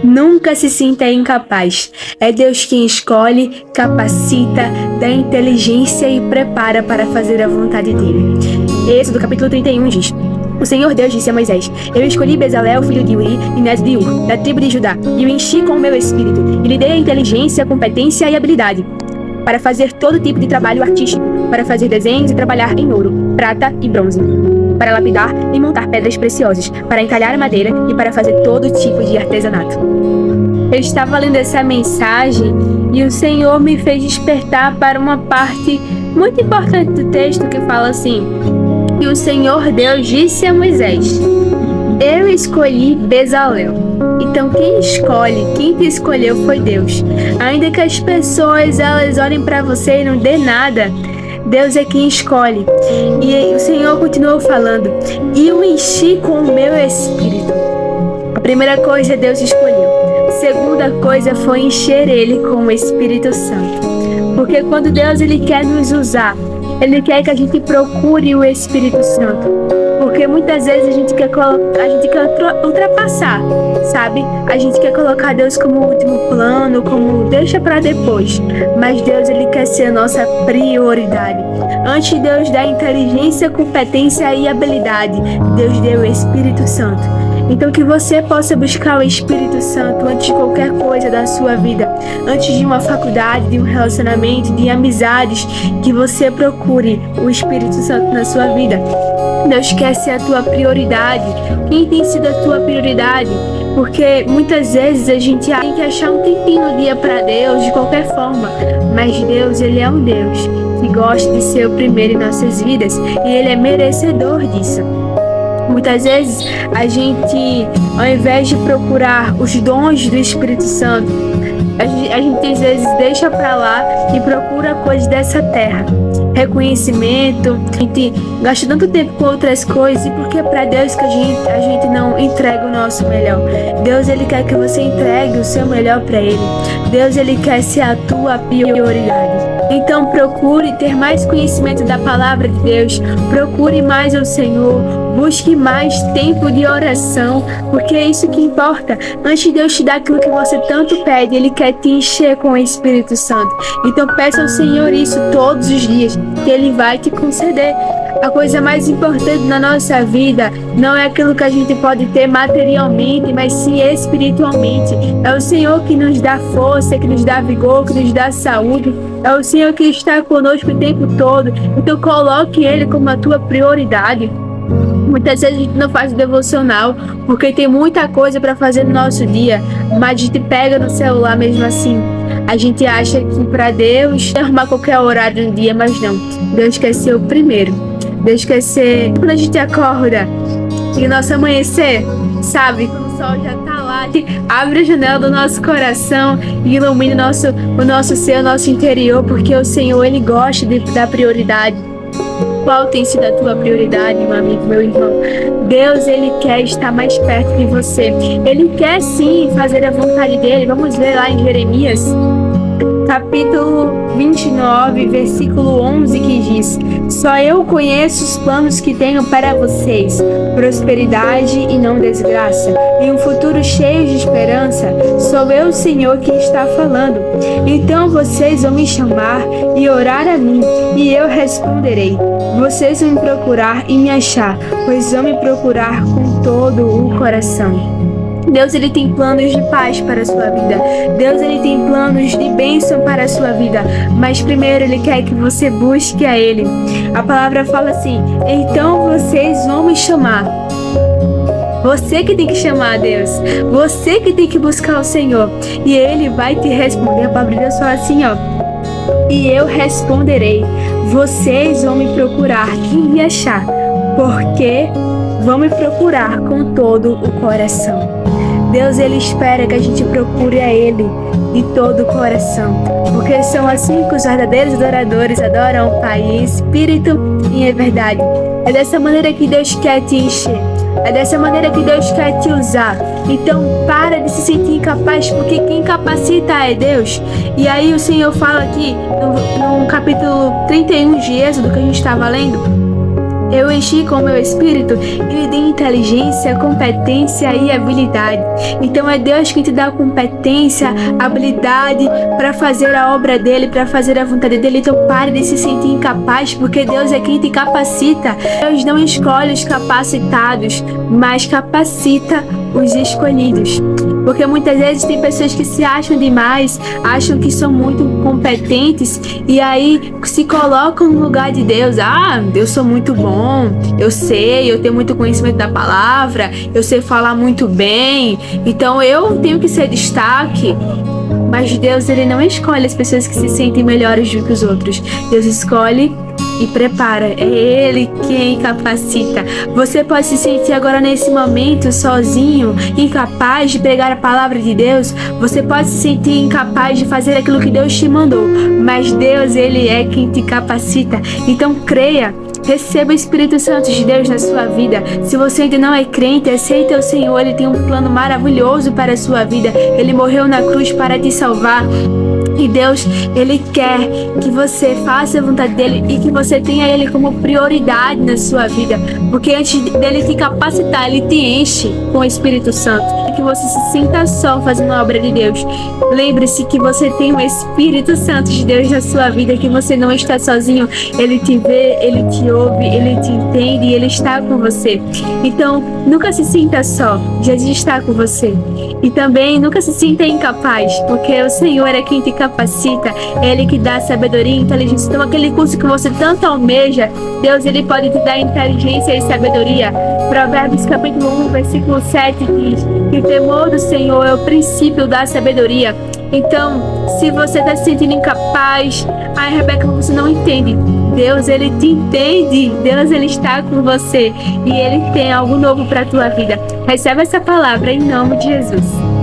Nunca se sinta incapaz. É Deus quem escolhe, capacita, dá inteligência e prepara para fazer a vontade dele. Êxodo capítulo 31 diz: O Senhor Deus disse a Moisés: Eu escolhi Bezalel, filho de Uri, e neto de Ur, da tribo de Judá, e o enchi com o meu espírito, e lhe dei a inteligência, competência e habilidade para fazer todo tipo de trabalho artístico, para fazer desenhos e trabalhar em ouro, prata e bronze, para lapidar e montar pedras preciosas, para entalhar a madeira e para fazer todo tipo de artesanato. Eu estava lendo essa mensagem e o Senhor me fez despertar para uma parte muito importante do texto que fala assim: E o Senhor Deus disse a Moisés: Eu escolhi Bezalel. Então quem te escolheu foi Deus. Ainda que as pessoas elas olhem para você e não dê nada, Deus é quem escolhe. E o Senhor continuou falando: E o enchi com o meu espírito. A primeira coisa Deus escolheu. A segunda coisa foi encher ele com o Espírito Santo. Porque quando Deus ele quer nos usar, Ele quer que a gente procure o Espírito Santo. Porque muitas vezes a gente quer ultrapassar, sabe? A gente quer colocar Deus como último plano, como deixa para depois. Mas Deus, Ele quer ser a nossa prioridade. Antes de Deus dar inteligência, competência e habilidade, Deus deu o Espírito Santo. Então que você possa buscar o Espírito Santo antes de qualquer coisa da sua vida. Antes de uma faculdade, de um relacionamento, de amizades, que você procure o Espírito Santo na sua vida. Deus quer ser a tua prioridade. Quem tem sido a tua prioridade? Porque muitas vezes a gente tem que achar um tempinho no dia para Deus, de qualquer forma. Mas Deus, Ele é um Deus que gosta de ser o primeiro em nossas vidas. E Ele é merecedor disso. Muitas vezes a gente, ao invés de procurar os dons do Espírito Santo, a gente às vezes deixa pra lá e procura coisas dessa terra. Reconhecimento, a gente gasta tanto tempo com outras coisas, e porque é pra Deus que a gente não entrega o nosso melhor. Deus, Ele quer que você entregue o seu melhor pra Ele. Deus, Ele quer ser a tua prioridade. Então procure ter mais conhecimento da palavra de Deus, procure mais ao Senhor, busque mais tempo de oração, porque é isso que importa. Antes de Deus te dar aquilo que você tanto pede, Ele quer te encher com o Espírito Santo. Então peça ao Senhor isso todos os dias, que Ele vai te conceder. A coisa mais importante na nossa vida não é aquilo que a gente pode ter materialmente, mas sim espiritualmente. É o Senhor que nos dá força, que nos dá vigor, que nos dá saúde. É o Senhor que está conosco o tempo todo. Então coloque Ele como a tua prioridade. Muitas vezes a gente não faz o devocional porque tem muita coisa para fazer no nosso dia, mas a gente pega no celular mesmo assim. A gente acha que para Deus arrumar qualquer horário no dia, mas não. Deus quer ser o primeiro. Deus quer ser quando a gente acorda e o nosso amanhecer, sabe? Quando o sol já tá lá, a gente abre a janela do nosso coração e ilumina o nosso ser, o nosso interior, porque o Senhor, Ele gosta de dar prioridade. Qual tem sido a tua prioridade, meu amigo, meu irmão? Deus, Ele quer estar mais perto de você. Ele quer sim fazer a vontade dEle. Vamos ver lá em Jeremias, capítulo 29, versículo 11, que diz: Só eu conheço os planos que tenho para vocês, prosperidade e não desgraça, e um futuro cheio de esperança. Sou eu, Senhor, que está falando. Então vocês vão me chamar e orar a mim, e eu responderei. Vocês vão me procurar e me achar, pois vão me procurar com todo o coração. Deus, Ele tem planos de paz para a sua vida. Deus, Ele tem planos de bênção para a sua vida. Mas primeiro Ele quer que você busque a Ele. A palavra fala assim: então vocês vão me chamar. Você que tem que chamar a Deus. Você que tem que buscar o Senhor. E Ele vai te responder. A palavra de Deus fala assim, ó: e eu responderei. Vocês vão me procurar e me achar, porque vão me procurar com todo o coração. Deus, Ele espera que a gente procure a Ele de todo o coração, porque são assim que os verdadeiros adoradores adoram o Pai em espírito e em verdade. É dessa maneira que Deus quer te encher. É dessa maneira que Deus quer te usar. Então para de se sentir incapaz, porque quem capacita é Deus. E aí o Senhor fala aqui no capítulo 31 de Êxodo, que a gente estava lendo: Eu enchi com o meu espírito e lhe dei inteligência, competência e habilidade. Então é Deus quem te dá competência, habilidade para fazer a obra dele, para fazer a vontade dele. Então pare de se sentir incapaz, porque Deus é quem te capacita. Deus não escolhe os capacitados, mas capacita os escolhidos. Porque muitas vezes tem pessoas que se acham demais, acham que são muito competentes e aí se colocam no lugar de Deus. Ah, eu sou muito bom, eu sei, eu tenho muito conhecimento da palavra, eu sei falar muito bem, então eu tenho que ser destaque. Mas Deus, ele não escolhe as pessoas que se sentem melhores do que os outros. Deus escolhe e prepara. É Ele quem capacita. Você pode se sentir agora nesse momento sozinho, incapaz de pregar a palavra de Deus. Você pode se sentir incapaz de fazer aquilo que Deus te mandou. Mas Deus, Ele é quem te capacita. Então creia. Receba o Espírito Santo de Deus na sua vida. Se você ainda não é crente, aceita o Senhor. Ele tem um plano maravilhoso para a sua vida. Ele morreu na cruz para te salvar. E Deus, Ele quer que você faça a vontade dEle e que você tenha Ele como prioridade na sua vida. Porque antes dEle te capacitar, Ele te enche com o Espírito Santo. E que você se sinta só fazendo a obra de Deus. Lembre-se que você tem o Espírito Santo de Deus na sua vida, que você não está sozinho. Ele te vê, Ele te ouve, Ele te entende e Ele está com você. Então, nunca se sinta só. Jesus está com você. E também nunca se sinta incapaz, porque o Senhor é quem te capacita, é Ele que dá sabedoria e inteligência. Então aquele curso que você tanto almeja, Deus, Ele pode te dar inteligência e sabedoria. Provérbios capítulo 1, versículo 7 diz que o temor do Senhor é o princípio da sabedoria. Então, se você está se sentindo incapaz, ai Rebeca, você não entende. Deus, Ele te entende. Deus, Ele está com você e Ele tem algo novo para a tua vida. Recebe essa palavra em nome de Jesus.